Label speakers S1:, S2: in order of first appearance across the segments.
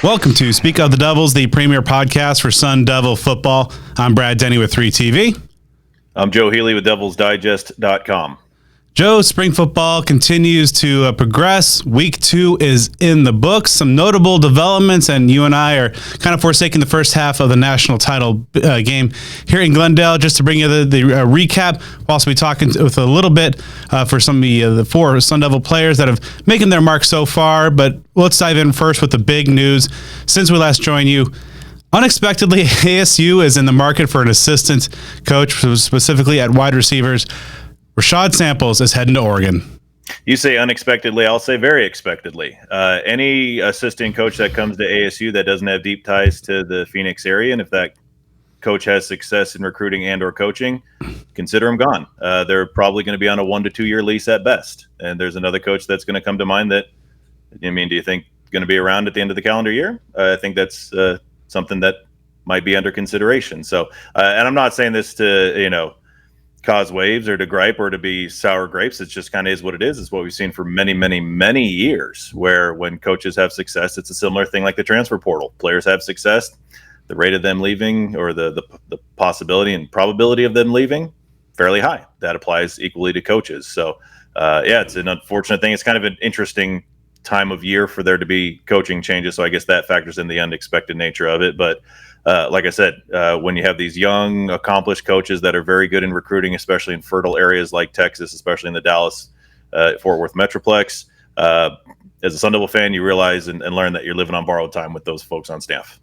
S1: Welcome to Speak of the Devils, the premier podcast for Sun Devil football. I'm Brad Denny with 3TV.
S2: I'm Joe Healy with DevilsDigest.com.
S1: Joe, spring football continues to progress. Week 2 is in the books. Some notable developments, and you and I are kind of forsaking the first half of the national title game here in Glendale. Just to bring you the recap, we'll also be talking with a little bit for some of the 4 Sun Devil players that have making their mark so far. But let's dive in first with the big news. Since we last joined you, unexpectedly, ASU is in the market for an assistant coach, specifically at wide receivers. Rashad Samples is heading to Oregon.
S2: You say unexpectedly, I'll say very expectedly. Any assistant coach that comes to ASU that doesn't have deep ties to the Phoenix area, and if that coach has success in recruiting and or coaching, consider him gone. They're probably going to be on a 1 to 2 year lease at best. And there's another coach that's going to come to mind that, do you think going to be around at the end of the calendar year? I think that's something that might be under consideration. So, and I'm not saying this to, cause waves or to gripe or to be sour grapes. It just kind of is what it is. It's what we've seen for many, many, many years, where when coaches have success, it's a similar thing like the transfer portal. Players have success, the rate of them leaving or the possibility and probability of them leaving, fairly high. That applies equally to coaches. So, it's an unfortunate thing. It's kind of an interesting time of year for there to be coaching changes. So I guess that factors in the unexpected nature of it. But like I said, when you have these young, accomplished coaches that are very good in recruiting, especially in fertile areas like Texas, especially in the Dallas, Fort Worth Metroplex, as a Sun Devil fan, you realize and learn that you're living on borrowed time with those folks on staff.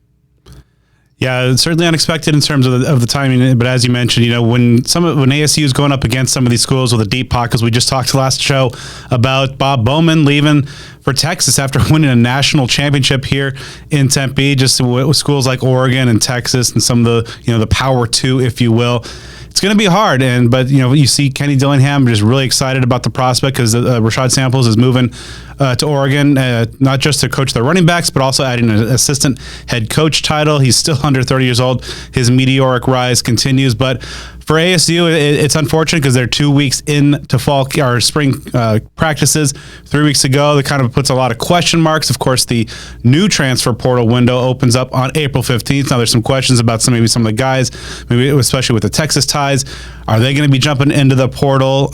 S1: Yeah, it's certainly unexpected in terms of the timing. But as you mentioned, when ASU is going up against some of these schools with a deep pockets, we just talked last show about Bob Bowman leaving for Texas after winning a national championship here in Tempe, just with schools like Oregon and Texas and some of the Power 2, if you will. It's going to be hard, but you see Kenny Dillingham just really excited about the prospect because Rashad Samples is moving to Oregon, not just to coach their running backs, but also adding an assistant head coach title. He's still under 30 years old. His meteoric rise continues, but for ASU, it's unfortunate because they're 2 weeks into fall or spring practices. 3 weeks ago, that kind of puts a lot of question marks. Of course, the new transfer portal window opens up on April 15th. Now, there's some questions about maybe some of the guys, maybe especially with the Texas ties. Are they going to be jumping into the portal?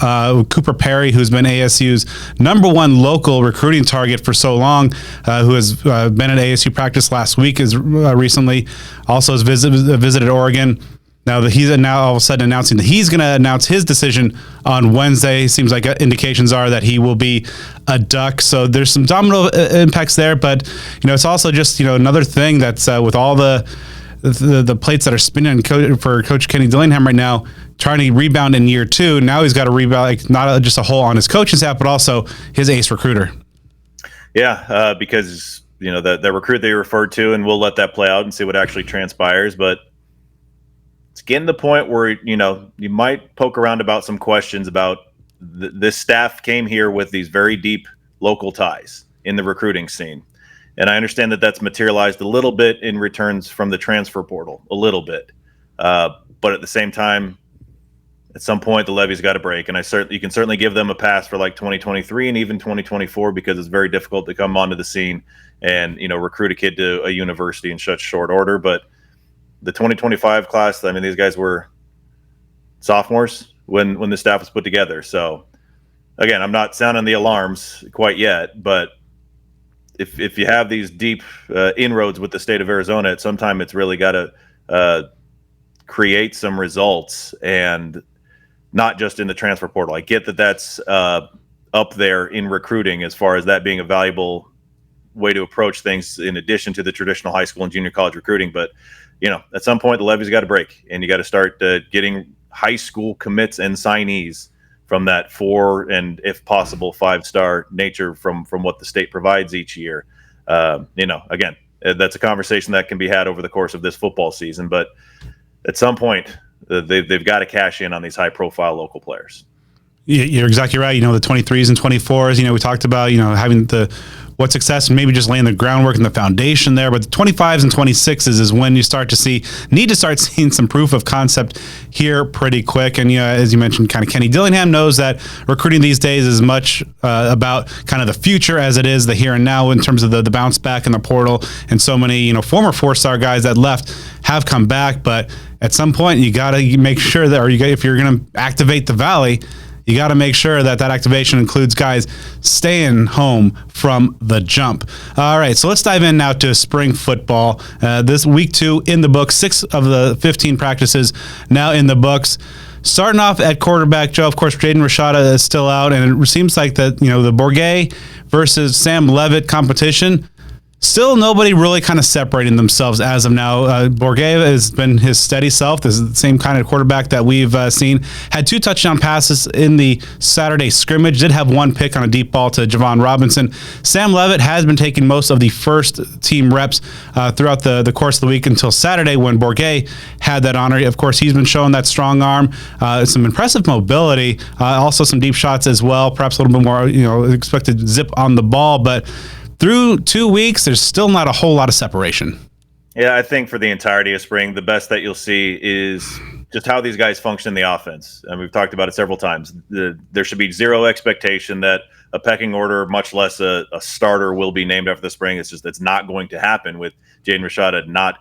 S1: Cooper Perry, who's been ASU's #1 local recruiting target for so long, who has been at ASU practice last week, is recently also has visited Oregon. Now that he's all of a sudden announcing that he's going to announce his decision on Wednesday. Seems like indications are that he will be a Duck. So there's some domino impacts there, but it's also just another thing that's with all the plates that are spinning for Coach Kenny Dillingham right now, trying to rebound in year 2. Now he's got to rebound, not just a hole on his coaching staff, but also his ace recruiter.
S2: Yeah, because the recruit they referred to, and we'll let that play out and see what actually transpires, but it's getting to the point where, you might poke around about some questions about this staff came here with these very deep local ties in the recruiting scene. And I understand that that's materialized a little bit in returns from the transfer portal, a little bit. But at the same time, at some point, the levee's got to break. And you can certainly give them a pass for like 2023 and even 2024, because it's very difficult to come onto the scene and, recruit a kid to a university in such short order. But the 2025 class, these guys were sophomores when the staff was put together. So, again, I'm not sounding the alarms quite yet, but if you have these deep inroads with the state of Arizona, at some time it's really got to create some results, and not just in the transfer portal. I get that that's up there in recruiting as far as that being a valuable way to approach things in addition to the traditional high school and junior college recruiting. But at some point the levee's got to break, and you got to start getting high school commits and signees from that 4 and if possible 5-star nature from what the state provides each year. Again, that's a conversation that can be had over the course of this football season, but at some point they've got to cash in on these high profile local players.
S1: You're exactly right. The 23s and 24s, we talked about, having what success and maybe just laying the groundwork and the foundation there. But the 25s and 26s is when you need to start seeing some proof of concept here pretty quick. And, as you mentioned, kind of Kenny Dillingham knows that recruiting these days is much about kind of the future as it is the here and now in terms of the bounce back in the portal. And so many, former 4-star guys that left have come back. But at some point, you got to make sure that, if you're going to activate the Valley, you got to make sure that activation includes guys staying home from the jump. All right, so let's dive in now to spring football. This week 2 in the books, 6 of the 15 practices now in the books. Starting off at quarterback, Joe, of course, Jaden Rashada is still out, and it seems like that, the Bourget versus Sam Leavitt competition, still nobody really kind of separating themselves as of now. Bourget has been his steady self. This is the same kind of quarterback that we've seen. Had 2 touchdown passes in the Saturday scrimmage. Did have 1 pick on a deep ball to Javon Robinson. Sam Leavitt has been taking most of the first team reps throughout the course of the week until Saturday when Bourget had that honor. Of course, he's been showing that strong arm, some impressive mobility, also some deep shots as well, perhaps a little bit more, expected zip on the ball, but through 2 weeks, there's still not a whole lot of separation.
S2: Yeah, I think for the entirety of spring, the best that you'll see is just how these guys function in the offense. And we've talked about it several times. There should be zero expectation that a pecking order, much less a starter, will be named after the spring. It's not going to happen with Jaden Rashada not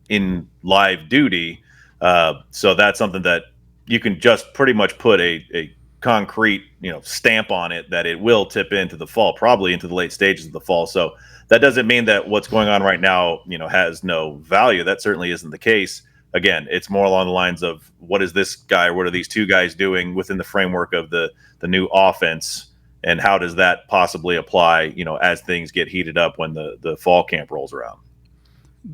S2: in live duty. So that's something that you can just pretty much put a concrete, stamp on it that it will tip into the fall, probably into the late stages of the fall. So that doesn't mean that what's going on right now, has no value. That certainly isn't the case. Again, it's more along the lines of what is this guy, or what are these 2 guys doing within the framework of the new offense, and how does that possibly apply, as things get heated up when the fall camp rolls around.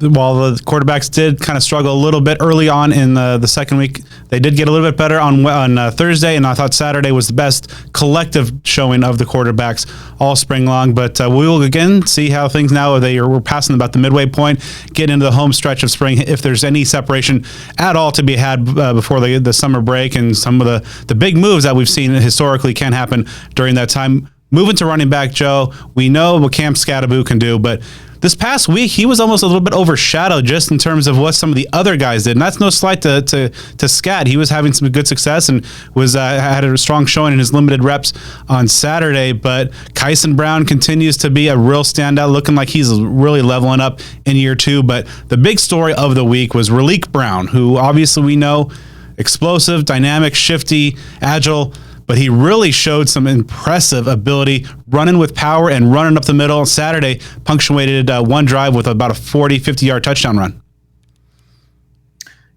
S1: While the quarterbacks did kind of struggle a little bit early on in the second week, they did get a little bit better on Thursday, and I thought Saturday was the best collective showing of the quarterbacks all spring long. But we will again see how things now we're passing about the midway point, get into the home stretch of spring, if there's any separation at all to be had before the summer break, and some of the big moves that we've seen historically can happen during that time. Moving to running back, Joe, we know what Cam Scadaboo can do, but this past week, he was almost a little bit overshadowed just in terms of what some of the other guys did. And that's no slight to Scad. He was having some good success and was had a strong showing in his limited reps on Saturday. But Kyson Brown continues to be a real standout, looking like he's really leveling up in year 2. But the big story of the week was Raleek Brown, who obviously we know, explosive, dynamic, shifty, agile, but he really showed some impressive ability running with power and running up the middle. Saturday punctuated 1 drive with about a 40, 50-yard touchdown run.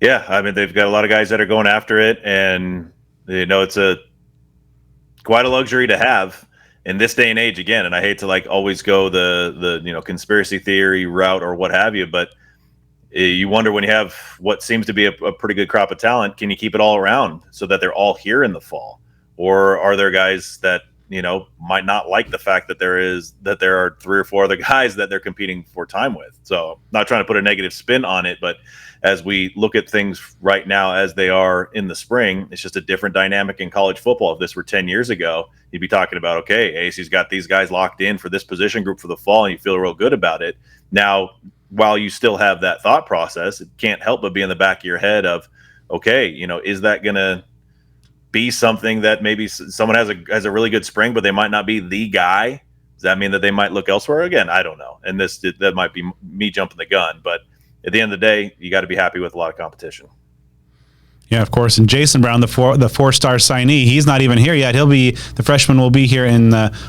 S2: Yeah, I mean, they've got a lot of guys that are going after it, and it's quite a luxury to have in this day and age again. And I hate to always go the conspiracy theory route or what have you, but you wonder, when you have what seems to be a pretty good crop of talent, can you keep it all around so that they're all here in the fall? Or are there guys that, might not like the fact that there are 3 or 4 other guys that they're competing for time with? So not trying to put a negative spin on it, but as we look at things right now as they are in the spring, it's just a different dynamic in college football. If this were 10 years ago, you'd be talking about, okay, ASU's got these guys locked in for this position group for the fall, and you feel real good about it. Now, while you still have that thought process, it can't help but be in the back of your head of, okay, is that going to be something that maybe someone has a really good spring, but they might not be the guy? Does that mean that they might look elsewhere? Again, I don't know. And that might be me jumping the gun, but at the end of the day, you got to be happy with a lot of competition.
S1: Yeah, of course. And Jason Brown, the 4-star signee, he's not even here yet. The freshman will be here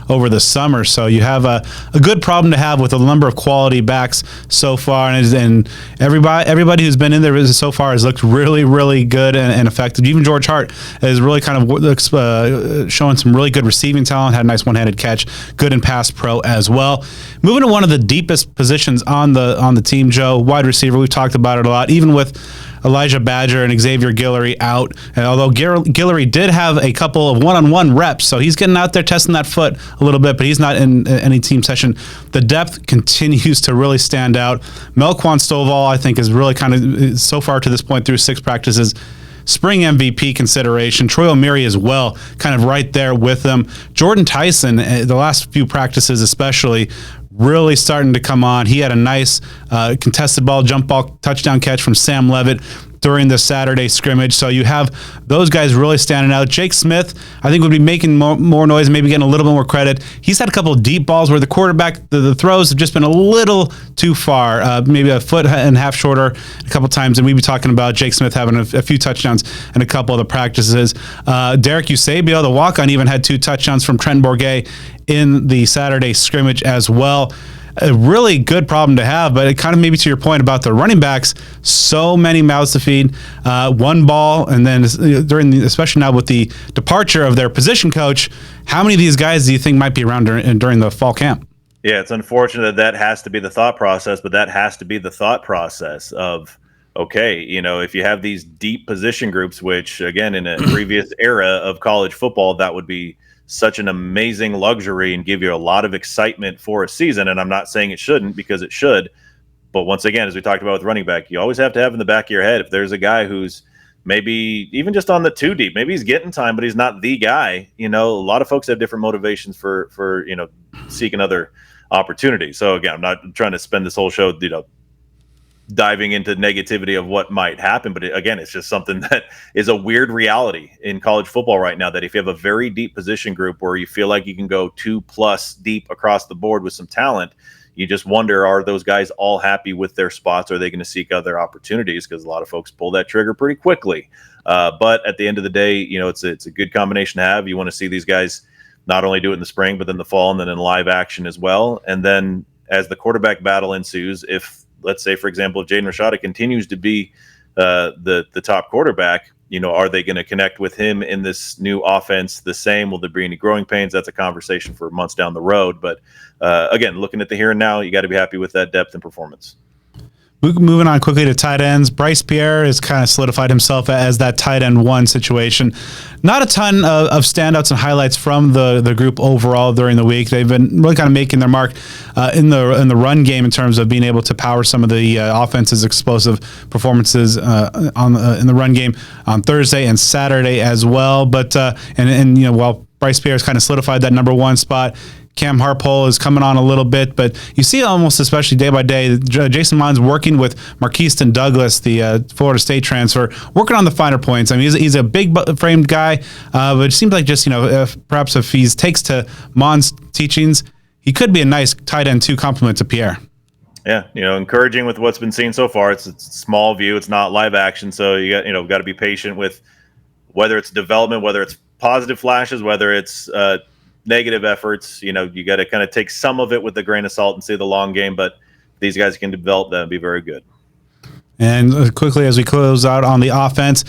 S1: over the summer. So you have a good problem to have with a number of quality backs so far. And everybody who's been in there so far has looked really, really good and effective. Even George Hart is really kind of showing some really good receiving talent, had a nice one-handed catch, good in pass pro as well. Moving to one of the deepest positions on the team, Joe, wide receiver. We've talked about it a lot, even with Elijah Badger and Xavier Guillory out. And although Guillory did have a couple of one-on-one reps, so he's getting out there testing that foot a little bit, but he's not in any team session. The depth continues to really stand out. Melquan Stovall, I think, is really kind of, so far to this point through 6 practices, spring MVP consideration. Troy O'Meary as well, kind of right there with them. Jordan Tyson, the last few practices especially, really starting to come on. He had a nice contested ball, jump ball, touchdown catch from Sam Leavitt during the Saturday scrimmage. So you have those guys really standing out. Jake Smith, I think, would be making more noise, maybe getting a little bit more credit. He's had a couple of deep balls where the quarterback, the throws have just been a little too far, maybe a foot and a half shorter a couple times. And we'd be talking about Jake Smith having a few touchdowns in a couple of the practices. Derek Eusebio, the walk-on, even had 2 touchdowns from Trent Bourget in the Saturday scrimmage as well. A really good problem to have, but it kind of maybe to your point about the running backs, so many mouths to feed, one ball, and then especially now with the departure of their position coach, how many of these guys do you think might be around during the fall camp?
S2: Yeah, it's unfortunate that has to be the thought process, but that has to be the thought process of, okay, if you have these deep position groups, which again, in a previous era of college football, that would be such an amazing luxury and give you a lot of excitement for a season. And I'm not saying it shouldn't, because it should. But once again, as we talked about with running back, you always have to have in the back of your head, if there's a guy who's maybe even just on the 2 deep, maybe he's getting time, but he's not the guy. A lot of folks have different motivations for seeking other opportunities. So again, I'm not trying to spend this whole show, diving into negativity of what might happen. But again, it's just something that is a weird reality in college football right now, that if you have a very deep position group where you feel like you can go 2+ deep across the board with some talent, you just wonder, are those guys all happy with their spots? Are they going to seek other opportunities? Because a lot of folks pull that trigger pretty quickly. But at the end of the day, it's a good combination to have. You want to see these guys not only do it in the spring, but then the fall, and then in live action as well. And then as the quarterback battle ensues, if, let's say, for example, if Jaden Rashada continues to be the top quarterback, are they going to connect with him in this new offense the same? Will there be any growing pains? That's a conversation for months down the road. But again, looking at the here and now, you got to be happy with that depth and performance.
S1: Moving on quickly to tight ends, Bryce Pierre has kind of solidified himself as that tight end 1 situation. Not a ton of standouts and highlights from the group overall during the week. They've been really kind of making their mark in the run game in terms of being able to power some of the offense's explosive performances in the run game on Thursday and Saturday as well. But while Bryce Pierre has kind of solidified that number 1 spot, Cam Harpole is coming on a little bit, but you see almost, especially day by day, Jason Mons working with Marquiston Douglas, the Florida State transfer, working on the finer points. I mean, he's a big-framed guy, but it seems like just, perhaps if he takes to Mons' teachings, he could be a nice tight end 2 complement to Pierre.
S2: Yeah, encouraging with what's been seen so far. It's a small view. It's not live action, so you got to be patient with whether it's development, whether it's positive flashes, whether it's negative efforts. You got to kind of take some of it with a grain of salt and see the long game, but these guys can develop that and be very good.
S1: And quickly, as we close out on the offense,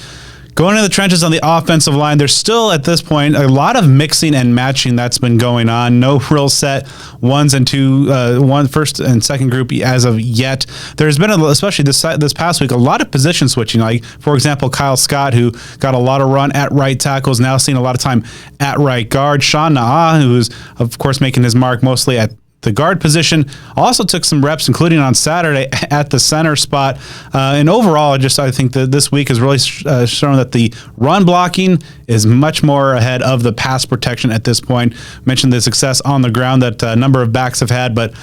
S1: going into the trenches on the offensive line, there's still at this point a lot of mixing and matching that's been going on. No real set 1s and 2, first and second group as of yet. There's been, especially this past week, a lot of position switching. Like, for example, Kyle Scott, who got a lot of run at right tackle, is now seeing a lot of time at right guard. Sean Naa, who's, of course, making his mark mostly at the guard position, also took some reps, including on Saturday at the center spot. And overall, I think that this week has really shown that the run blocking is much more ahead of the pass protection at this point. Mentioned the success on the ground that a number of backs have had, but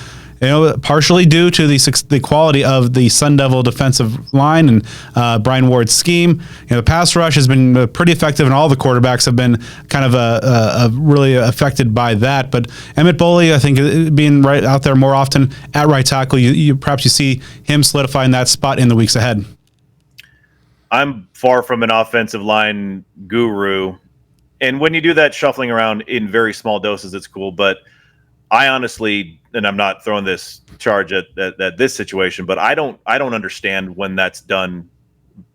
S1: partially due to the quality of the Sun Devil defensive line and Brian Ward's scheme. The pass rush has been pretty effective, and all the quarterbacks have been kind of really affected by that. But Emmett Boley, I think, being right out there more often at right tackle, perhaps you see him solidifying that spot in the weeks ahead.
S2: I'm far from an offensive line guru, and when you do that shuffling around in very small doses, it's cool. But I honestly, and I'm not throwing this charge at this situation, but I don't understand when that's done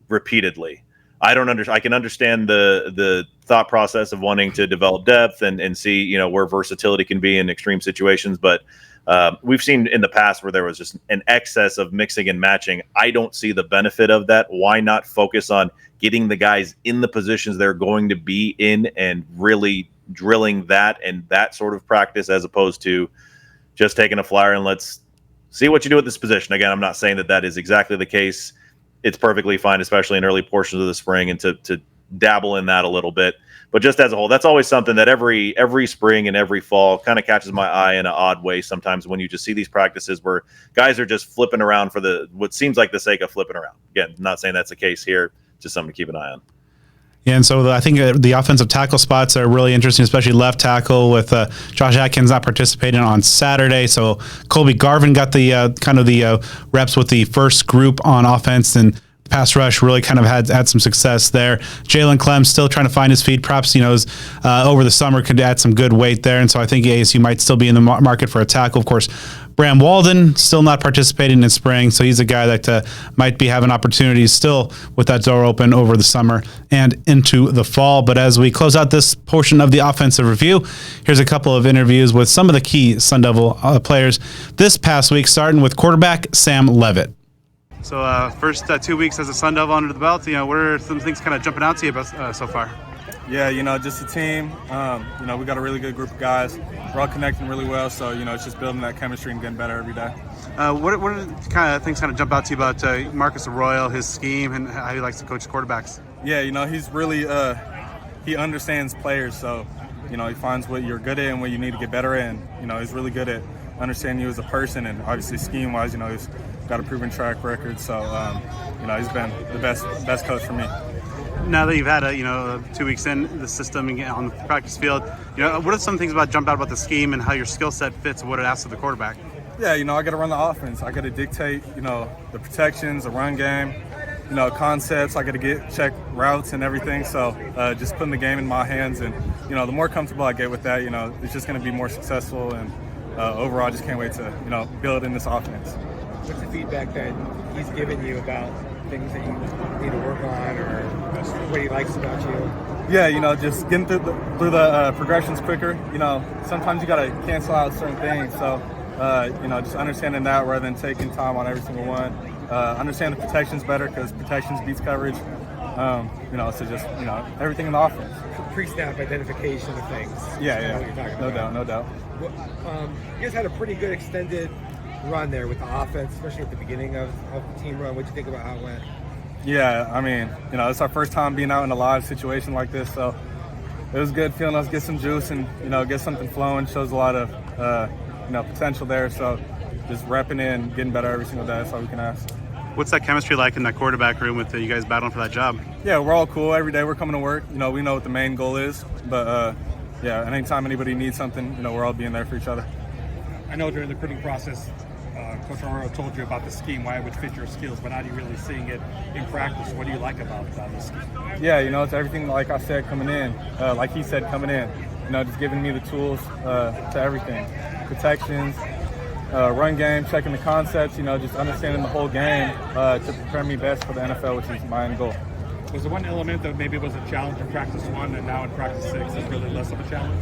S2: repeatedly. I can understand the thought process of wanting to develop depth and see where versatility can be in extreme situations, but we've seen in the past where there was just an excess of mixing and matching. I don't see the benefit of that. Why not focus on getting the guys in the positions they're going to be in and really drilling that and that sort of practice, as opposed to just taking a flyer and let's see what you do at this position. Again, I'm not saying that is exactly the case it's perfectly fine, especially in early portions of the spring, and to dabble in that a little bit. But just as a whole, that's always something that every spring and every fall kind of catches my eye in an odd way sometimes, when you just see these practices where guys are just flipping around for what seems like the sake of flipping around. Again, not saying that's the case here, just something to keep an eye on.
S1: Yeah, and so I think the offensive tackle spots are really interesting, especially left tackle with Josh Atkins not participating on Saturday. So Colby Garvin got the kind of the reps with the first group on offense, and pass rush really kind of had some success there. Jalen Clem still trying to find his feet. Perhaps, over the summer could add some good weight there. And so I think ASU might still be in the market for a tackle. Of course, Bram Walden still not participating in spring. So he's a guy that might be having opportunities still with that door open over the summer and into the fall. But as we close out this portion of the offensive review, here's a couple of interviews with some of the key Sun Devil players this past week, starting with quarterback Sam Leavitt. So first 2 weeks as a Sun Devil under the belt, what are some things kind of jumping out to you about, so far?
S3: Yeah, just a team. We got a really good group of guys. We're all connecting really well, so, it's just building that chemistry and getting better every day.
S1: What are the kind of things kind of jump out to you about Marcus Arroyo, his scheme, and how he likes to coach quarterbacks?
S3: Yeah, he's really he understands players, so, he finds what you're good at and what you need to get better in. He's really good at understanding you as a person, and obviously scheme-wise, he's got a proven track record, so he's been the best coach for me.
S1: Now that you've had 2 weeks in the system and on the practice field, what are some things jump out about the scheme and how your skill set fits what it asks of the quarterback?
S3: Yeah, I got to run the offense. I got to dictate, the protections, the run game, concepts. I got to check routes and everything. So just putting the game in my hands, and the more comfortable I get with that, it's just going to be more successful. And overall, I just can't wait to build in this offense.
S4: What's the feedback that he's given you about things that you need to work on, or what he likes about you?
S3: Yeah, just getting through the progressions quicker. Sometimes you got to cancel out certain things. So, just understanding that rather than taking time on every single one. Understand the protections better, because protections beats coverage. So just, everything in the offense.
S4: Pre-snap identification of things.
S3: Yeah. No doubt.
S4: Well, you guys had a pretty good extended run there with the offense, especially at the beginning of the team run. What do you think about how it went?
S3: Yeah, it's our first time being out in a live situation like this, so it was good feeling us get some juice and, get something flowing. Shows a lot of, potential there, so just repping in, getting better every single day. That's all we can ask.
S1: What's that chemistry like in that quarterback room with you guys battling for that job?
S3: Yeah, we're all cool. Every day we're coming to work. We know what the main goal is, but, anytime anybody needs something, we're all being there for each other.
S5: I know during the recruiting process, Coach Arroyo told you about the scheme, why it would fit your skills, but now you're really seeing it in practice. What do you like about this scheme?
S3: Yeah, it's everything like I said coming in, like he said coming in, just giving me the tools to everything. Protections, run game, checking the concepts, just understanding the whole game to prepare me best for the NFL, which is my end goal.
S5: Was there one element that maybe was a challenge in practice 1 and now in practice 6 is really less of a challenge?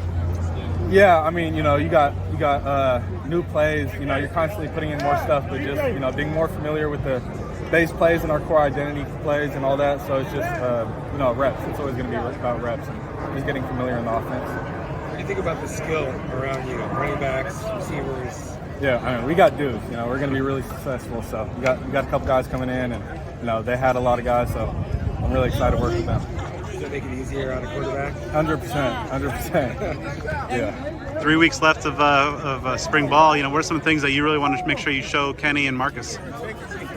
S3: Yeah, you got new plays. You're constantly putting in more stuff, but just being more familiar with the base plays and our core identity plays and all that. So it's just reps. It's always going to be about reps and just getting familiar in the offense.
S4: What do you think about the skill around you, running backs, receivers?
S3: Yeah, we got dudes. We're going to be really successful. So we got a couple guys coming in, and they had a lot of guys. So I'm really excited to work with them.
S4: Does it make it easier on a quarterback?
S3: 100%. Yeah.
S1: 3 weeks left of spring ball. What are some things that you really want to make sure you show Kenny and Marcus?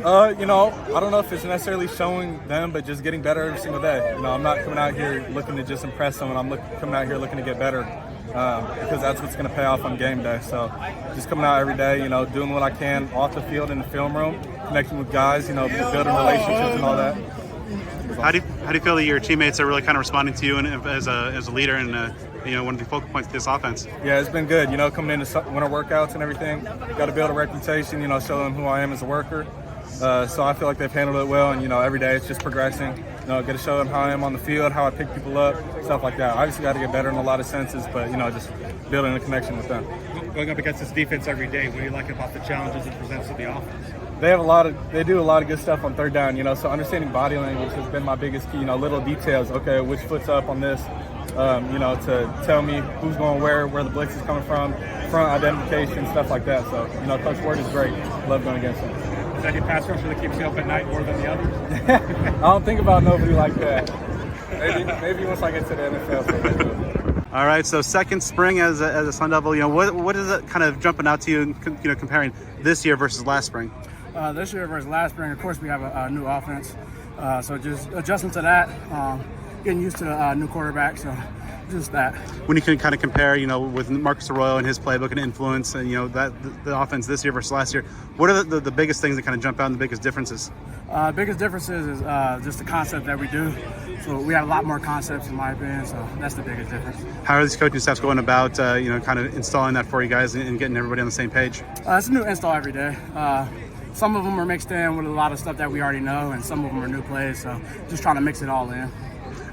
S3: I don't know if it's necessarily showing them, but just getting better every single day. I'm not coming out here looking to just impress them. I'm coming out here looking to get better because that's what's going to pay off on game day. So just coming out every day, doing what I can off the field in the film room, connecting with guys, building relationships and all that.
S1: How do you feel that your teammates are really kind of responding to you and as a leader and one of the focal points of this offense?
S3: Yeah, it's been good. Coming into winter workouts and everything, got to build a reputation. Show them who I am as a worker. So I feel like they've handled it well, and every day it's just progressing. Got to show them how I am on the field, how I pick people up, stuff like that. Obviously, got to get better in a lot of senses, but just building a connection with them.
S5: Going up against this defense every day, what do you like about the challenges it presents to the offense?
S3: They do a lot of good stuff on third down, so understanding body language has been my biggest key, little details. Okay, which foot's up on this, to tell me who's going where the blitz is coming from, front identification, stuff like that. So, Coach Ward is great. Love going against him.
S5: Is that your pass rusher that keeps you up at night more than the others?
S3: I don't think about nobody like that. Maybe once I get to the NFL.
S1: All right, so second spring as a Sun Devil, what is it kind of jumping out to you, comparing this year versus last spring?
S6: This year versus last spring, of course, we have a new offense. So just adjusting to that, getting used to the new quarterback. So just that. When you can kind of compare, with Marcus Arroyo and his playbook and influence, and that the offense this year versus last year, what are the biggest things that kind of jump out and the biggest differences? Biggest differences is just the concept that we do. So we have a lot more concepts, in my opinion. So that's the biggest difference.
S1: How are these coaching staffs going about, kind of installing that for you guys and getting everybody on the same page?
S6: It's a new install every day. Some of them are mixed in with a lot of stuff that we already know, and some of them are new plays. So just trying to mix it all in.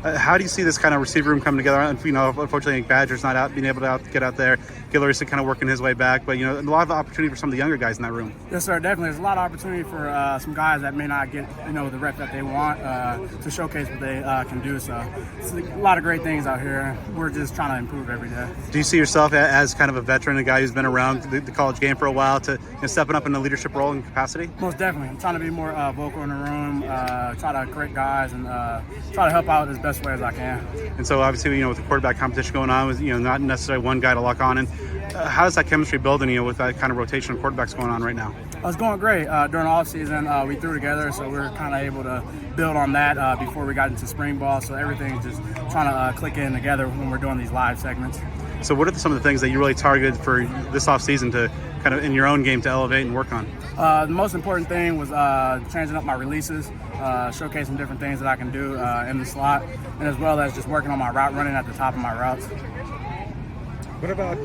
S1: How do you see this kind of receiver room coming together? Unfortunately, Badger's not out, being able to get out there. Guillory's kind of working his way back, but a lot of opportunity for some of the younger guys in that room.
S6: Yes, sir, definitely. There's a lot of opportunity for some guys that may not get the rep that they want to showcase what they can do. So it's a lot of great things out here. We're just trying to improve every day.
S1: Do you see yourself as kind of a veteran, a guy who's been around the college game for a while, to stepping up in a leadership role and capacity?
S6: Most definitely. I'm trying to be more vocal in the room, try to correct guys, and try to help out as best way as I can.
S1: And so obviously, with the quarterback competition going on, with not necessarily one guy to lock on, and how does that chemistry building, with that kind of rotation of quarterbacks going on right now?
S6: It's going great. During the off season, we threw together, so we were kind of able to build on that before we got into spring ball. So everything's just trying to click in together when we're doing these live segments.
S1: So what are some of the things that you really targeted for this off season to kind of in your own game to elevate and work on?
S6: The most important thing was changing up my releases, showcasing different things that I can do in the slot, and as well as just working on my route running at the top of my routes.
S4: What about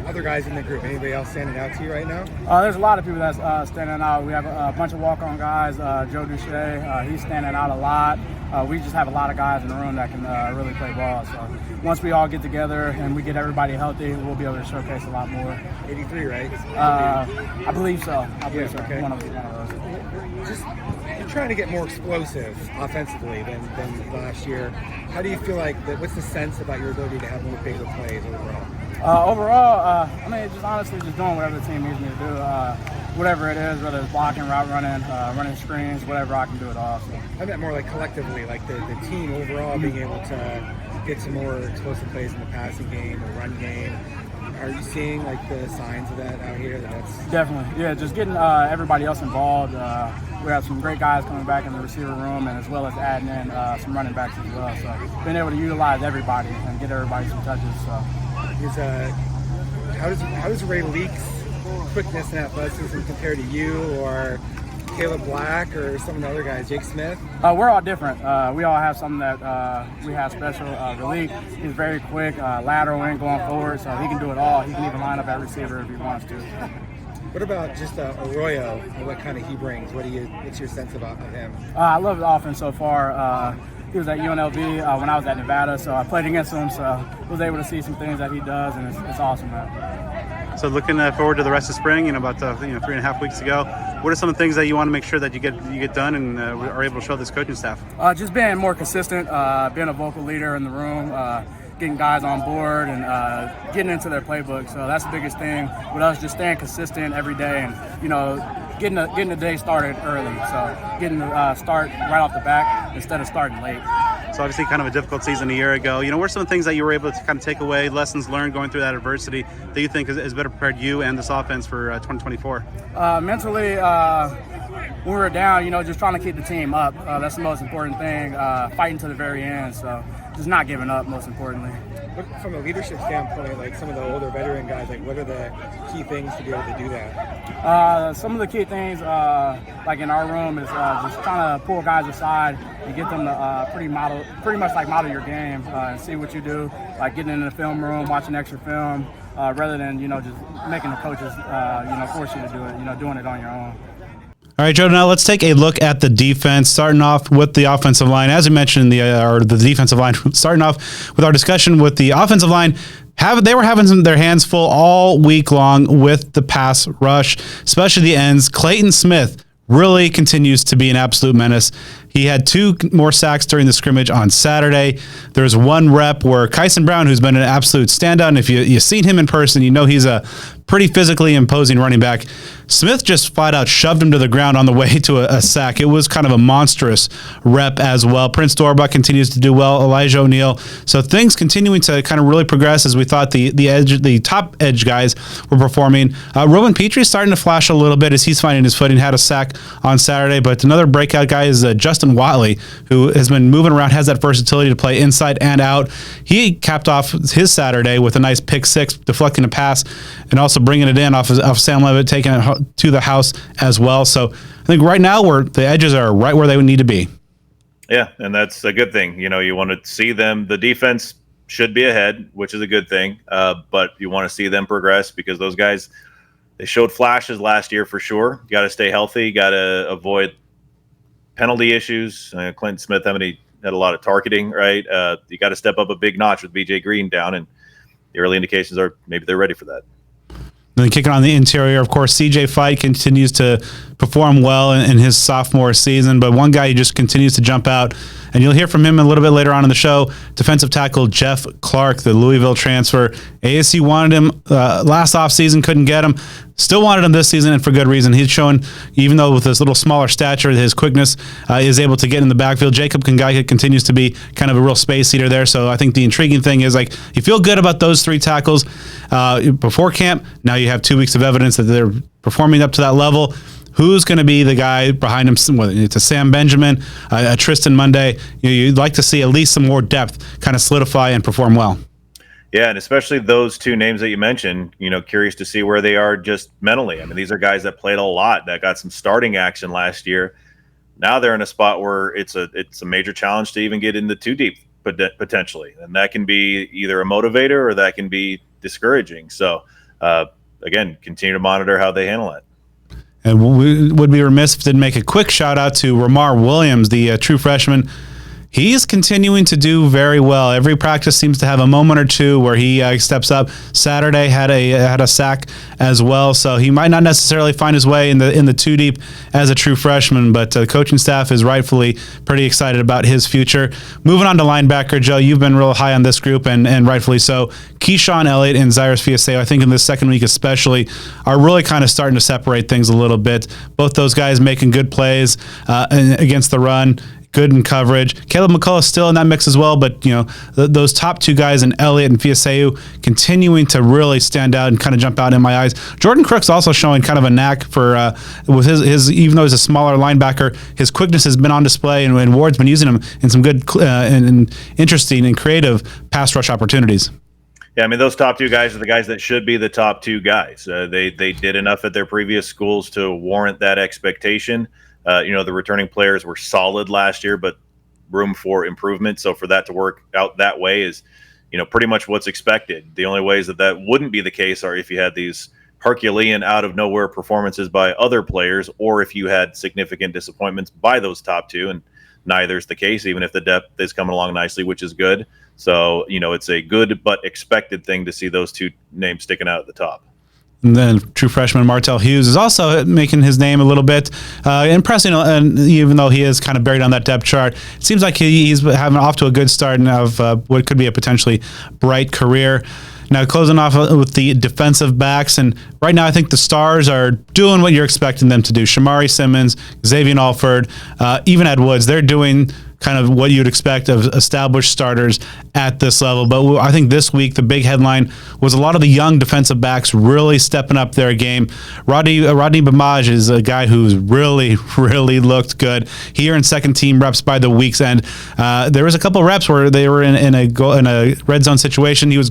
S4: other guys in the group? Anybody else standing out to you right now?
S6: There's a lot of people that's standing out. We have a bunch of walk-on guys. Joe Duche, he's standing out a lot. We just have a lot of guys in the room that can really play ball. So once we all get together and we get everybody healthy, we'll be able to showcase a lot more.
S4: 83, right?
S6: I believe so. So.
S4: Okay.
S6: One of those.
S4: Just you're trying to get more explosive offensively than last year. How do you feel like what's the sense about your ability to have more bigger plays overall?
S6: Just honestly just doing whatever the team needs me to do. Whatever it is, whether it's blocking, route running, running screens, whatever, I can do it all. So.
S4: I meant more like collectively, like the team overall being able to get some more explosive plays in the passing game, the run game. Are you seeing like the signs of that out here?
S6: Definitely, yeah. Just getting everybody else involved. We have some great guys coming back in the receiver room, and as well as adding in some running backs as well. So being able to utilize everybody and get everybody some touches. So.
S4: How does Ray Leak's quickness and athleticism compare to you or Caleb Black or some of the other guys, Jake Smith?
S6: We're all different. We all have something that we have special. Leak, he's very quick, lateral and going forward, so he can do it all. He can even line up at receiver if he wants to.
S4: What about just Arroyo and what kind of he brings? What's your sense about him?
S6: I love the offense so far. He was at UNLV when I was at Nevada, so I played against him, so was able to see some things that he does, and it's awesome, man.
S1: So looking forward to the rest of spring, about 3.5 weeks to go, what are some of the things that you want to make sure that you get done and are able to show this coaching staff?
S6: Just being more consistent, being a vocal leader in the room, getting guys on board and getting into their playbook. So that's the biggest thing with us, just staying consistent every day and, getting the day started early. So getting the start right off the back instead of starting late.
S1: So obviously kind of a difficult season a year ago. What are some of the things that you were able to kind of take away, lessons learned going through that adversity that you think has better prepared you and this offense for 2024?
S6: Mentally, when we were down, just trying to keep the team up. That's the most important thing, fighting to the very end. So just not giving up, most importantly.
S4: From a leadership standpoint, like some of the older veteran guys, like what are the key things to be able to do that?
S6: Some of the key things, like in our room, is just trying to pull guys aside and get them to pretty much model your game and see what you do, like getting in the film room, watching extra film, rather than just making the coaches force you to do it, doing it on your own.
S1: All right, Joe, now let's take a look at the defense, starting off with the offensive line. As we mentioned, the defensive line, starting off with our discussion with the offensive line, they were having their hands full all week long with the pass rush, especially the ends. Clayton Smith really continues to be an absolute menace. He had 2 more sacks during the scrimmage on Saturday. There's one rep where Kyson Brown, who's been an absolute standout, and if you've seen him in person, you know he's a pretty physically imposing running back. Smith just flat out shoved him to the ground on the way to a sack. It was kind of a monstrous rep as well. Prince Dorbuck continues to do well. Elijah O'Neal. So things continuing to kind of really progress as we thought the top edge guys were performing. Rowan Petrie starting to flash a little bit as he's finding his footing. Had a sack on Saturday, but another breakout guy is Justin Watley, who has been moving around, has that versatility to play inside and out. He capped off his Saturday with a nice pick 6, deflecting a pass, and also bringing it in off Sam Leavitt, taking it to the house as well. So I think right now the edges are right where they would need to be.
S2: Yeah, and that's a good thing. You know, you want to see them. The defense should be ahead, which is a good thing. But you want to see them progress because those guys, they showed flashes last year for sure. You got to stay healthy. You got to avoid penalty issues. Clinton Smith had a lot of targeting, right? You got to step up a big notch with BJ Green down, and the early indications are maybe they're ready for that.
S1: And then kicking on the interior, of course, CJ Fight continues to perform well in his sophomore season, but one guy who just continues to jump out, and you'll hear from him a little bit later on in the show, defensive tackle Jeff Clark, the Louisville transfer. ASU wanted him last offseason, couldn't get him. Still wanted him this season, and for good reason. He's shown, even though with his little smaller stature, his quickness is able to get in the backfield. Jacob Kangaika continues to be kind of a real space eater there. So I think the intriguing thing is, like, you feel good about those 3 tackles before camp. Now you have 2 weeks of evidence that they're performing up to that level. Who's going to be the guy behind him? Whether it's a Sam Benjamin, a Tristan Monday. You'd like to see at least some more depth kind of solidify and perform well.
S2: Yeah, and especially those 2 names that you mentioned, you know, curious to see where they are just mentally. I mean, these are guys that played a lot, that got some starting action last year. Now they're in a spot where it's a major challenge to even get into 2 deep potentially. And that can be either a motivator or that can be discouraging. So, again, continue to monitor how they handle it.
S1: And we would be remiss if we didn't make a quick shout out to Ramar Williams, the true freshman. He's continuing to do very well. Every practice seems to have a moment or 2 where he steps up. Saturday had a sack as well, so he might not necessarily find his way in the 2 deep as a true freshman, but the coaching staff is rightfully pretty excited about his future. Moving on to linebacker, Joe, you've been real high on this group, and rightfully so. Keyshawn Elliott and Zyrus Fiaseo, I think in this second week especially, are really kind of starting to separate things a little bit. Both those guys making good plays against the run. Good in coverage. Caleb McCullough still in that mix as well, but those top 2 guys in Elliott and Fiaseu continuing to really stand out and kind of jump out in my eyes. Jordan Crook's also showing kind of a knack for with his even though he's a smaller linebacker, his quickness has been on display, and Ward's been using him in some good and interesting and creative pass rush opportunities.
S2: Yeah, I mean, those top 2 guys are the guys that should be the top 2 guys. They did enough at their previous schools to warrant that expectation. The returning players were solid last year, but room for improvement. So for that to work out that way is, pretty much what's expected. The only ways that wouldn't be the case are if you had these Herculean out of nowhere performances by other players, or if you had significant disappointments by those top 2, and neither's the case, even if the depth is coming along nicely, which is good. So, it's a good but expected thing to see those 2 names sticking out at the top.
S1: And then true freshman Martell Hughes is also making his name a little bit, impressing, and even though he is kind of buried on that depth chart. It seems like he's having off to a good start and of what could be a potentially bright career. Now, closing off with the defensive backs, and right now I think the Stars are doing what you're expecting them to do. Shamari Simmons, Xavier Alford, even Ed Woods, they're doing kind of what you'd expect of established starters at this level. But I think this week the big headline was a lot of the young defensive backs really stepping up their game. Rodney Bamaj is a guy who's really, really looked good. He earned second team reps by the week's end. There was a couple of reps where they were in a red zone situation. He was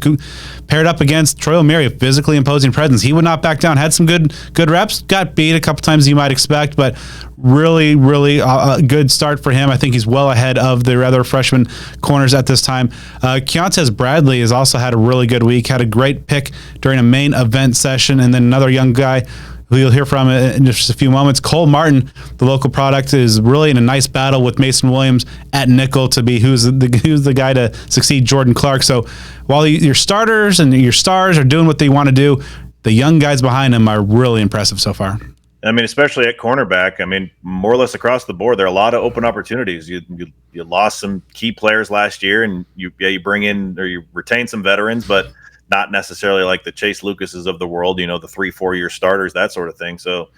S1: paired up against Troy O'Meara, a physically imposing presence. He would not back down. Had some good reps. Got beat a couple times, you might expect, but really, really a good start for him. I think he's well ahead of the other freshman corners at this time. Keontae Bradley has also had a really good week. Had a great pick during a main event session, and then another young guy who you'll hear from in just a few moments. Cole Martin, the local product, is really in a nice battle with Mason Williams at nickel to be who's the guy to succeed Jordan Clark. So while your starters and your stars are doing what they want to do, the young guys behind them are really impressive so far.
S2: I mean, especially at cornerback. I mean, more or less across the board, there are a lot of open opportunities. You lost some key players last year, and you bring in or you retain some veterans, but not necessarily like the Chase Lucases of the world. The 3-4 year starters, that sort of thing. So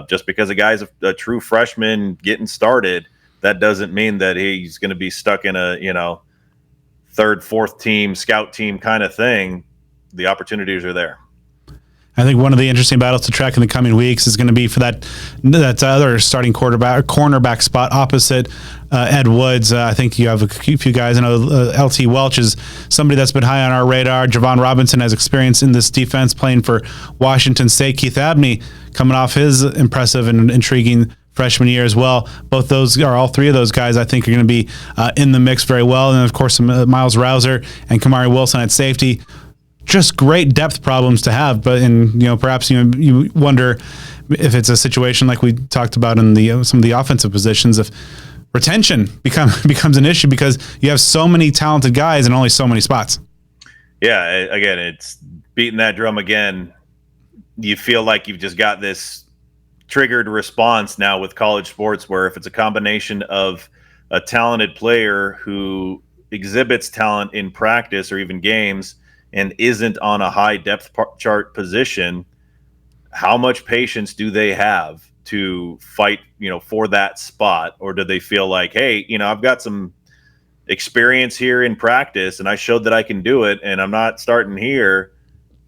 S2: just because a guy's a true freshman getting started, that doesn't mean that he's going to be stuck in a third, fourth team, scout team kind of thing. The opportunities are there.
S1: I think one of the interesting battles to track in the coming weeks is going to be for that other starting cornerback spot opposite Ed Woods. I think you have a few guys. I know LT Welch is somebody that's been high on our radar. Javon Robinson has experience in this defense playing for Washington State. Keith Abney coming off his impressive and intriguing freshman year as well. All three of those guys, I think, are going to be in the mix very well. And, of course, Miles Rouser and Kamari Wilson at safety. Just great depth problems to have, but perhaps you wonder if it's a situation like we talked about in some of the offensive positions, if retention becomes an issue because you have so many talented guys and only so many spots.
S2: Yeah, again, it's beating that drum again. You feel like you've just got this triggered response now with college sports, where if it's a combination of a talented player who exhibits talent in practice or even games and isn't on a high depth chart position, how much patience do they have to fight, for that spot? Or do they feel like, hey, I've got some experience here in practice and I showed that I can do it and I'm not starting here,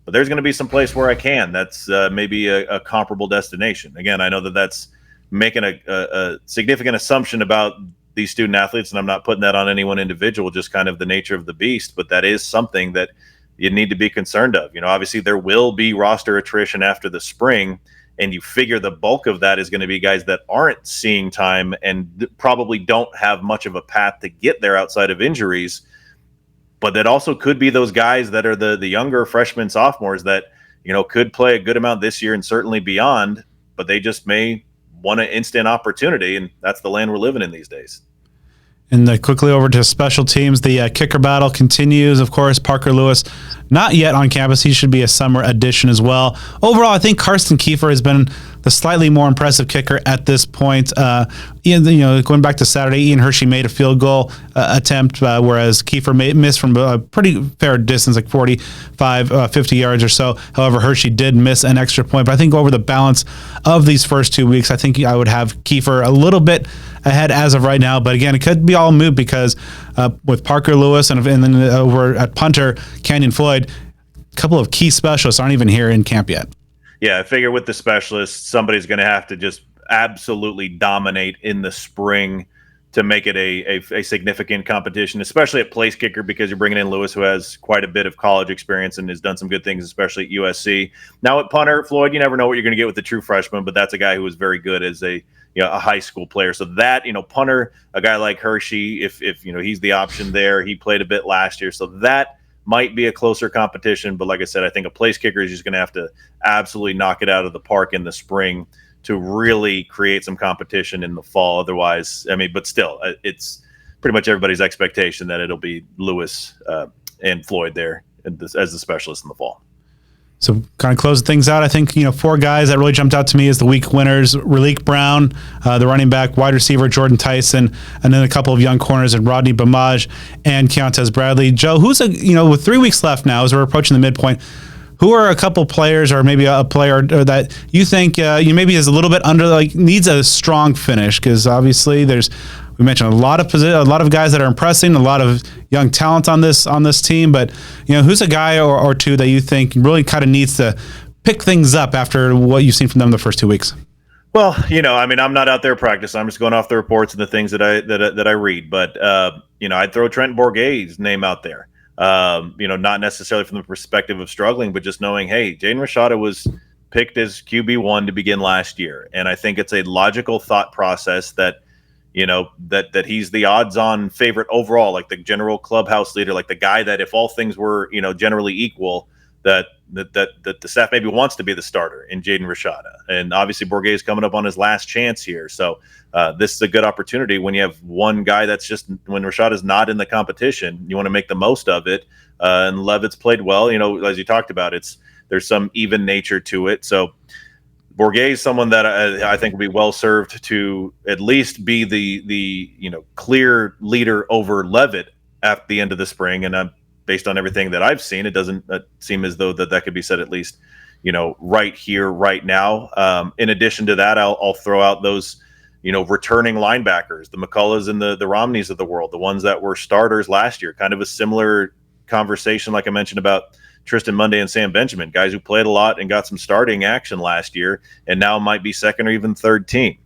S2: but there's going to be some place where I can. That's maybe a comparable destination. Again, I know that that's making a significant assumption about these student athletes, and I'm not putting that on any one individual, just kind of the nature of the beast, but that is something that you need to be concerned of. Obviously there will be roster attrition after the spring, and you figure the bulk of that is going to be guys that aren't seeing time and probably don't have much of a path to get there outside of injuries. But that also could be those guys that are the younger freshmen, sophomores that, could play a good amount this year and certainly beyond, but they just may want an instant opportunity, and that's the land we're living in these days.
S1: And quickly over to special teams, the kicker battle continues. Of course, Parker Lewis, not yet on campus. He should be a summer addition as well. Overall, I think Karsten Kiefer has been the slightly more impressive kicker at this point. Going back to Saturday, Ian Hershey made a field goal attempt, whereas Kiefer missed from a pretty fair distance, like 45, 50 yards or so. However, Hershey did miss an extra point. But I think over the balance of these first 2 weeks, I think I would have Kiefer a little bit ahead as of right now. But again, it could be all moot because with Parker Lewis and then over at punter, Canyon Floyd, a couple of key specialists aren't even here in camp yet.
S2: Yeah, I figure with the specialists, somebody's going to have to just absolutely dominate in the spring to make it a significant competition, especially at place kicker, because you're bringing in Lewis, who has quite a bit of college experience and has done some good things, especially at USC. Now at punter, Floyd, you never know what you're going to get with the true freshman, but that's a guy who was very good as a high school player. So that, punter, a guy like Hershey, if he's the option there, he played a bit last year. So that might be a closer competition. But like I said, I think a place kicker is just going to have to absolutely knock it out of the park in the spring to really create some competition in the fall. Otherwise, but still, it's pretty much everybody's expectation that it'll be Lewis and Floyd there as the specialist in the fall.
S1: So kind of closing things out, I think, four guys that really jumped out to me as the week winners: Raleek Brown, the running back, wide receiver Jordan Tyson, and then a couple of young corners in Rodney Bamaj and Keontez Bradley. Joe, who's with 3 weeks left now as we're approaching the midpoint, who are a couple players or maybe a player that you think maybe is a little bit needs a strong finish? Because obviously we mentioned a lot of guys that are impressing, a lot of young talent on this team, but who's a guy or two that you think really kind of needs to pick things up after what you've seen from them the first 2 weeks?
S2: Well, I'm not out there practicing. I'm just going off the reports and the things that I read. But I'd throw Trent Bourguet's name out there. Not necessarily from the perspective of struggling, but just knowing, hey, Jaden Rashada was picked as QB1 to begin last year, and I think it's a logical thought process that that he's the odds-on favorite overall, like the general clubhouse leader, like the guy that if all things were generally equal, that the staff maybe wants to be the starter in Jaden Rashada. And obviously Bourguet is coming up on his last chance here, so this is a good opportunity when you have one guy that's just, when Rashada's not in the competition, you want to make the most of it. And Leavitt's played well, as you talked about, there's some even nature to it. So Bourguet is someone that I think will be well served to at least be the clear leader over Leavitt at the end of the spring. And based on everything that I've seen, it doesn't seem as though that could be said at least right here, right now. In addition to that, I'll throw out those returning linebackers, the McCulloughs and the Romneys of the world, the ones that were starters last year. Kind of a similar conversation, like I mentioned about Tristan Monday and Sam Benjamin, guys who played a lot and got some starting action last year and now might be second or even third team.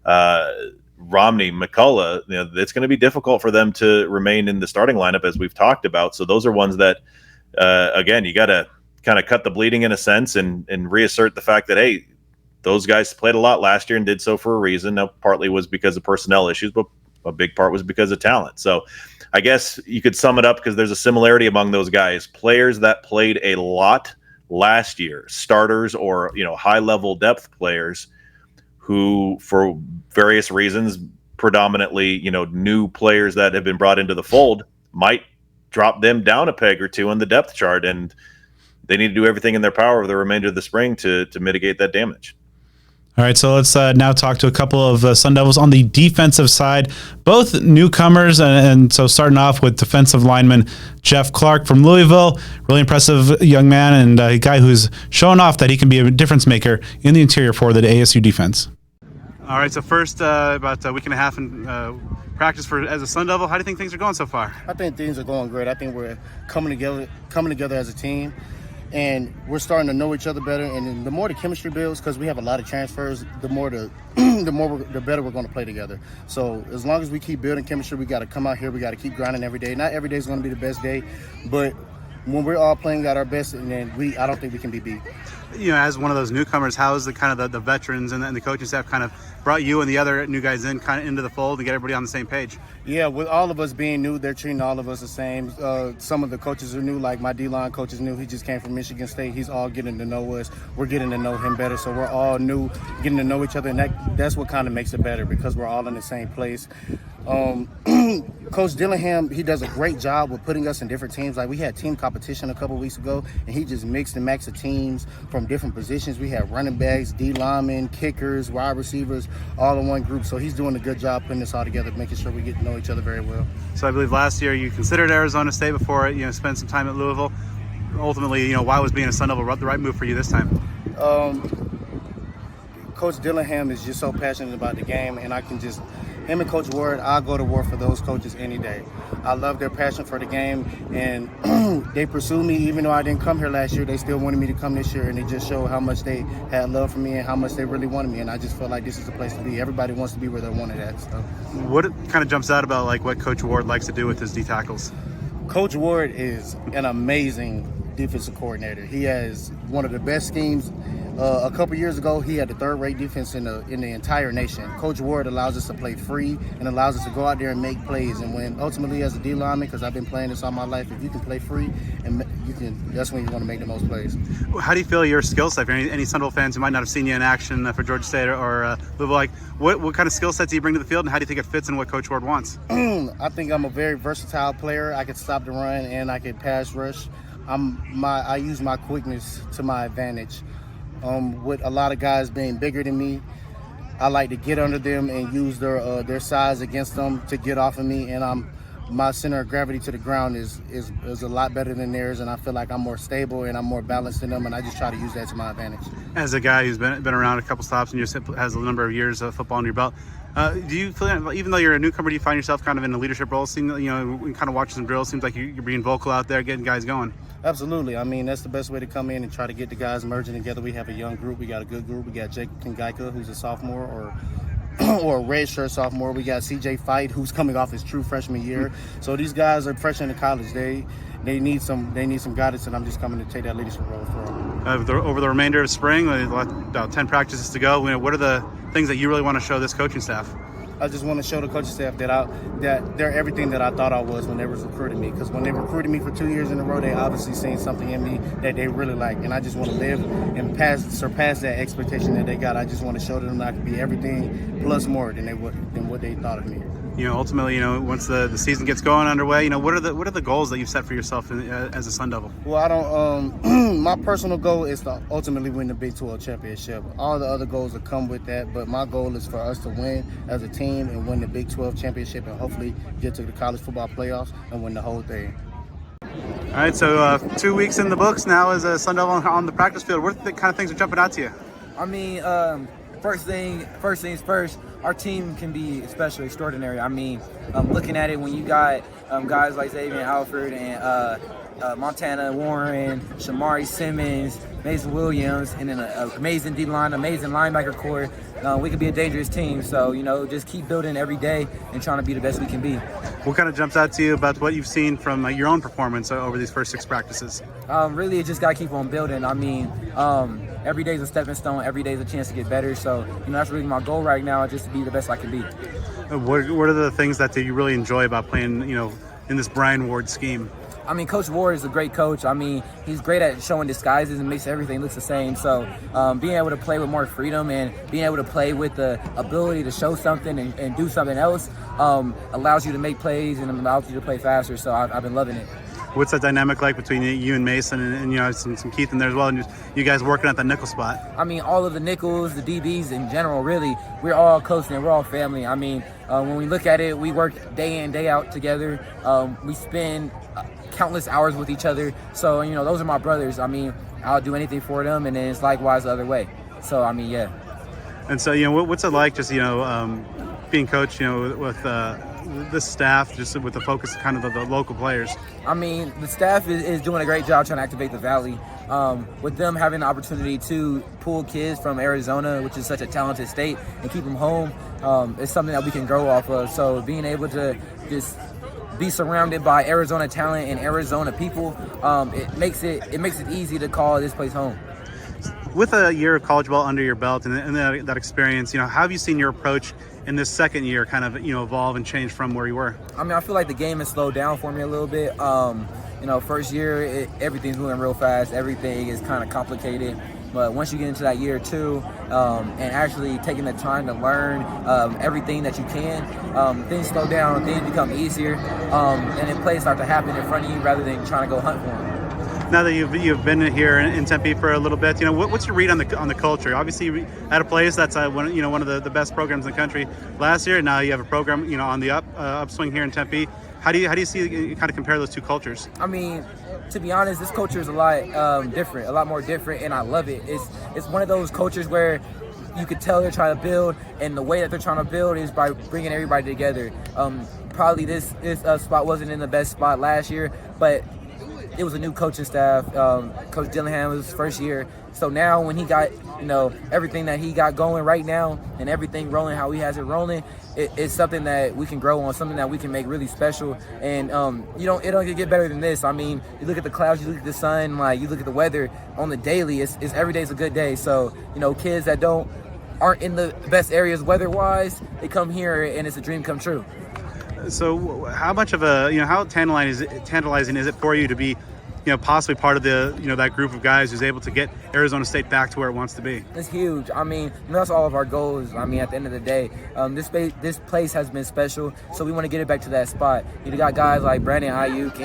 S2: Romney, McCullough, it's going to be difficult for them to remain in the starting lineup, as we've talked about. So those are ones that, again, you got to kind of cut the bleeding in a sense and reassert the fact that, hey, those guys played a lot last year and did so for a reason. Now, partly was because of personnel issues, but a big part was because of talent. So I guess you could sum it up because there's a similarity among those guys. Players that played a lot last year, starters or high-level depth players who, for various reasons, predominantly new players that have been brought into the fold, might drop them down a peg or two on the depth chart, and they need to do everything in their power over the remainder of the spring to mitigate that damage.
S1: All right, so let's now talk to a couple of Sun Devils on the defensive side, both newcomers, and so starting off with defensive lineman Jeff Clark from Louisville, really impressive young man and a guy who's showing off that he can be a difference maker in the interior for the ASU defense. All right, so first, about a week and a half in practice as a Sun Devil. How do you think things are going so far?
S7: I think things are going great. I think we're coming together as a team. And we're starting to know each other better, and the more the chemistry builds, because we have a lot of transfers, the better we're going to play together. So as long as we keep building chemistry, we got to come out here, we got to keep grinding every day. Not every day is going to be the best day, but when we're all playing at our best, and then I don't think we can be beat.
S1: As one of those newcomers, how is the veterans and the coaching staff kind of brought you and the other new guys into the fold to get everybody on the same page?
S7: Yeah, with all of us being new, they're treating all of us the same. Some of the coaches are new, like my D-line coach is new. He just came from Michigan State. He's all getting to know us. We're getting to know him better, so we're all new, getting to know each other, and that's what kind of makes it better because we're all in the same place. Coach Dillingham, he does a great job with putting us in different teams. Like we had team competition a couple weeks ago, and he just mixed and matched the teams from different positions. We had running backs, D linemen, kickers, wide receivers, all in one group. So he's doing a good job putting this all together, making sure we get to know each other very well.
S1: So I believe last year you considered Arizona State before spent some time at Louisville. Ultimately, why was being a Sun Devil the right move for you this time?
S7: Coach Dillingham is just so passionate about the game, and him and Coach Ward, I'll go to war for those coaches any day. I love their passion for the game, and they pursued me. Even though I didn't come here last year, they still wanted me to come this year, and it just showed how much they had love for me and how much they really wanted me, and I just felt like this is the place to be. Everybody wants to be where they're wanted at. So.
S1: What kind of jumps out about what Coach Ward likes to do with his D tackles?
S7: Coach Ward is an amazing defensive coordinator. He has one of the best schemes. A couple years ago, he had the third-rate defense in the entire nation. Coach Ward allows us to play free and allows us to go out there and make plays. And when ultimately, as a D lineman, because I've been playing this all my life, if you can play free, that's when you want to make the most plays.
S1: How do you feel your skill set? For any Sun Devil fans who might not have seen you in action for Georgia State or Louisville, what kind of skill sets do you bring to the field, and how do you think it fits in what Coach Ward wants?
S7: I think I'm a very versatile player. I can stop the run and I can pass rush. I use my quickness to my advantage. With a lot of guys being bigger than me, I like to get under them and use their size against them to get off of me. And my center of gravity to the ground is a lot better than theirs, and I feel like I'm more stable and I'm more balanced than them, and I just try to use that to my advantage.
S1: As a guy who's been around a couple stops and just has a number of years of football under your belt, do you feel, even though you're a newcomer, do you find yourself kind of in a leadership role? Kind of watching some drills, seems like you're being vocal out there, getting guys going.
S7: Absolutely. I mean, that's the best way to come in and try to get the guys merging together. We have a young group. We got a good group. We got Jake Kingaika, who's a sophomore, or a redshirt sophomore. We got CJ Fight, who's coming off his true freshman year. So these guys are fresh into college. They need some guidance, and I'm just coming to take that leadership role for them.
S1: Over the remainder of spring, about 10 practices to go. What are the things that you really want to show this coaching staff?
S7: I just want to show the coaching staff that they're everything that I thought I was when they was recruiting me. Because when they recruited me for 2 years in a row, they obviously seen something in me that they really like. And I just want to live and surpass that expectation that they got. I just want to show them that I can be everything plus more than what they thought of me.
S1: ultimately, once the season gets going underway, what are the goals that you've set for yourself as a Sun Devil?
S7: Well, I don't. My personal goal is to ultimately win the Big 12 championship. All the other goals that come with that, but my goal is for us to win as a team and win the Big 12 championship, and hopefully get to the college football playoffs and win the whole thing.
S1: All right, so 2 weeks in the books now as a Sun Devil on the practice field. What kind of things are jumping out to you?
S8: I mean, first things first, our team can be especially extraordinary. I mean, looking at it, when you got guys like Xavier Alford and Montana Warren, Shamari Simmons, Mason Williams, and then an amazing D-line, amazing linebacker core, we could be a dangerous team. So, just keep building every day and trying to be the best we can be.
S1: What kind of jumps out to you about what you've seen from your own performance over these first 6 practices?
S8: Really, it just got to keep on building. I mean, every day is a stepping stone. Every day is a chance to get better. So, that's really my goal right now, just to be the best I can be.
S1: What are the things that you really enjoy about playing, in this Brian Ward scheme?
S8: I mean, Coach Ward is a great coach. I mean, he's great at showing disguises and makes everything look the same. So being able to play with more freedom and being able to play with the ability to show something and do something else allows you to make plays and allows you to play faster. So I've been loving it.
S1: What's that dynamic like between you and Mason and some Keith in there as well, and just you guys working at the nickel spot?
S8: I mean, all of the nickels, the DBs in general, really, we're all close and we're all family. I mean, when we look at it, we work day in, day out together. We spend countless hours with each other. So, those are my brothers. I mean, I'll do anything for them, and then it's likewise the other way. So, I mean, yeah.
S1: And so, what's it like just, being coached, with this staff, just with the focus kind of the local players?
S8: I mean, the staff is doing a great job trying to activate the Valley. With them having the opportunity to pull kids from Arizona, which is such a talented state, and keep them home, it's something that we can grow off of. So being able to just be surrounded by Arizona talent and Arizona people, it makes it easy to call this place home.
S1: With a year of college ball under your belt and that experience, how have you seen your approach in this second year kind of evolve and change from where you were? I
S8: mean, I feel like the game has slowed down for me a little bit. First year, everything's moving real fast. Everything is kind of complicated. But once you get into that year 2 and actually taking the time to learn everything that you can, things slow down, things become easier, and then plays start to happen in front of you rather than trying to go hunt for them.
S1: Now that you've been here in Tempe for a little bit, what's your read on the culture? Obviously, you're at a place that's one of the best programs in the country last year. Now you have a program on the upswing here in Tempe. How do you see kind of compare those two cultures?
S8: I mean, to be honest, this culture is a lot different, a lot more different, and I love it. It's one of those cultures where you could tell they're trying to build, and the way that they're trying to build is by bringing everybody together. Probably this spot wasn't in the best spot last year, but it was a new coaching staff. Coach Dillingham was his first year. So now when he got, everything that he got going right now and everything rolling how he has it rolling, it's something that we can grow on, something that we can make really special. And it don't get better than this. I mean, you look at the clouds, you look at the sun, you look at the weather on the daily, it's every day's a good day. So, kids that aren't in the best areas weather-wise, they come here and it's a dream come true.
S1: So how much of how tantalizing is it for you to be, possibly part of the, that group of guys who's able to get Arizona State back to where it wants to be?
S8: It's huge. I mean, that's all of our goals. I mean, at the end of the day, this place has been special, so we want to get it back to that spot. You got guys like Brandon Ayuk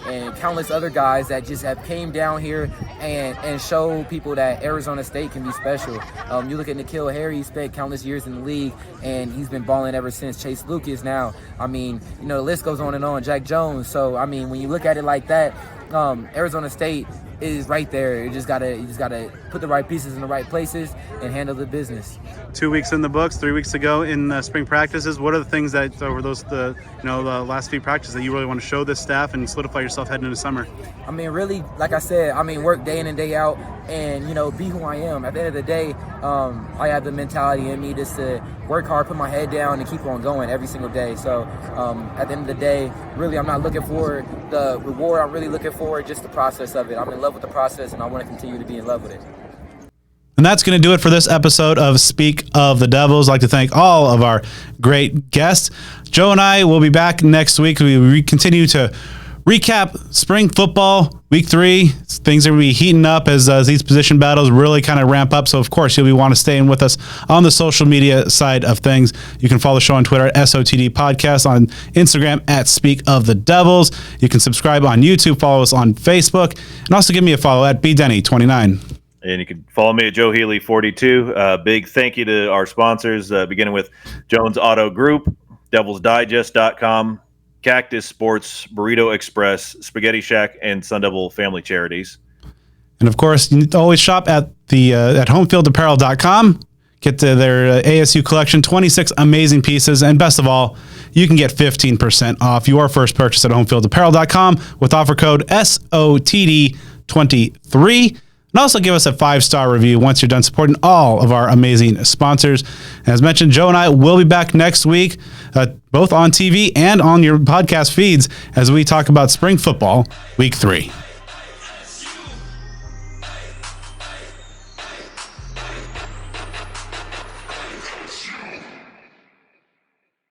S8: and countless other guys that just have came down here and show people that Arizona State can be special. You look at N'Keal Harry, he spent countless years in the league, and he's been balling ever since. Chase Lucas now. I mean, the list goes on and on. Jack Jones. So, I mean, when you look at it like that, Arizona State is right there. You just gotta put the right pieces in the right places and handle the business.
S1: 2 weeks in the books, 3 weeks to go in spring practices. What are the things that over the last few practices that you really want to show this staff and solidify yourself heading into summer?
S8: I mean, really, like I said, work day in and day out and, be who I am. At the end of the day, I have the mentality in me just to work hard, put my head down, and keep on going every single day. So at the end of the day, really, I'm not looking for the reward. I'm really looking for just the process of it. I'm in love with the process, and I want to continue to be in love with it.
S1: And that's going to do it for this episode of Speak of the Devils. I'd like to thank all of our great guests. Joe and I will be back next week. We continue to recap spring football week 3. Things are going to be heating up as these position battles really kind of ramp up. So, of course, you'll want to stay in with us on the social media side of things. You can follow the show on Twitter at SOTD Podcast, on Instagram at Speak of the Devils. You can subscribe on YouTube, follow us on Facebook, and also give me a follow at BDenny29.
S2: And you can follow me at Joe Healy 42. Big thank you to our sponsors, beginning with Jones Auto Group, DevilsDigest.com, Cactus Sports, Burrito Express, Spaghetti Shack, and Sun Devil Family Charities.
S1: And of course, you need to always shop at the at homefieldapparel.com. Get to their ASU collection, 26 amazing pieces, and best of all, you can get 15% off your first purchase at homefieldapparel.com with offer code SOTD23. And also give us a 5-star review once you're done supporting all of our amazing sponsors. As mentioned, Joe and I will be back next week, both on TV and on your podcast feeds, as we talk about spring football week 3.